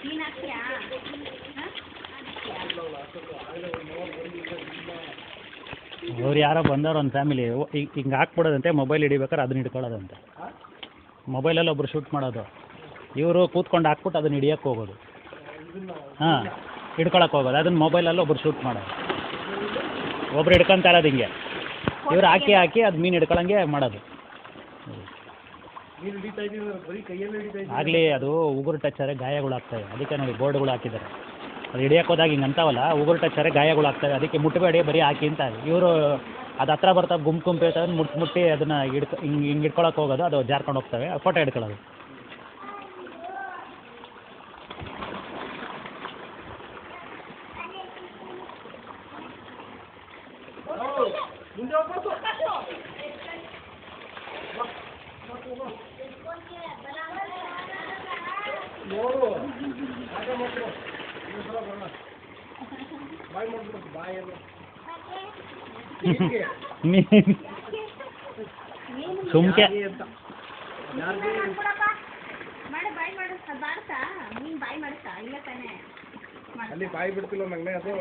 ನೀನು ಹಾಕ್ತೀಯಾ? ಅವ್ರು ಯಾರೋ ಬಂದವ್ರು ಒಂದು ಫ್ಯಾಮಿಲಿ ಹಿಂಗೆ ಹಾಕ್ಬಿಡೋದಂತೆ, ಮೊಬೈಲ್ ಹಿಡಿಬೇಕಾದ್ರೆ ಅದನ್ನ ಹಿಡ್ಕೊಳ್ಳೋದಂತೆ. ಮೊಬೈಲಲ್ಲಿ ಒಬ್ರು ಶೂಟ್ ಮಾಡೋದು, ಇವರು ಕೂತ್ಕೊಂಡು ಹಾಕ್ಬಿಟ್ಟು ಅದನ್ನ ಹಿಡಿಯೋಕ್ಕೆ ಹೋಗೋದು. ಹಾಂ, ಹಿಡ್ಕೊಳಕ್ಕೆ ಹೋಗೋದು, ಅದನ್ನ ಮೊಬೈಲಲ್ಲಿ ಒಬ್ರು ಶೂಟ್ ಮಾಡೋದು. ಒಬ್ರು ಹಿಡ್ಕೊಂತ ಇರೋದು ಹಿಂಗೆ, ಇವ್ರು ಹಾಕಿ ಅದು ಮೀನು ಹಿಡ್ಕೊಳಂಗೆ ಮಾಡೋದು. ಆಗಲಿ ಅದು ಉಗುರು ಟಚ್ಚರೆ ಗಾಯಗಳಾಗ್ತವೆ, ಅದಕ್ಕೆ ನೋಡಿ ಬೋರ್ಡ್ಗಳು ಹಾಕಿದ್ದಾರೆ. ಅದು ಹಿಡಿಯಕ್ಕೆ ಹೋದಾಗ ಹಿಂಗೆ ಅಂತಾವಲ್ಲ, ಉಗುರು ಟಚ್ಚರೆ ಗಾಯಗಳಾಗ್ತವೆ, ಅದಕ್ಕೆ ಮುಟ್ಟಬೇಡಿ ಬರೀ ಹಾಕಿ ಅಂತ. ಇವರು ಅದು ಹತ್ರ ಬರ್ತಾ ಗುಂಪು ಇರ್ತವೆ, ಮುಟ್ಟಿ ಅದನ್ನು ಹಿಂಗೆ ಹಿಡ್ಕೊಳಕ್ಕೆ ಹೋಗೋದು, ಅದು ಜಾರ್ಕೊಂಡು ಹೋಗ್ತವೆ, ಫೋಟೋ ಹಿಡ್ಕೊಳ್ಳೋದು. ಸುಮ್ಕೆ ಬಾಯಿ ಮಾಡುತ್ತಾ? ನೀನು ಬಾಯಿ ಮಾಡುತ್ತಾ? ಇಲ್ಲ ತಾನೇ ಅಲ್ಲಿ ಬಾಯಿ ಬಿಡ್ತಿಲ್ಲ ನಂಗೆ ಅದು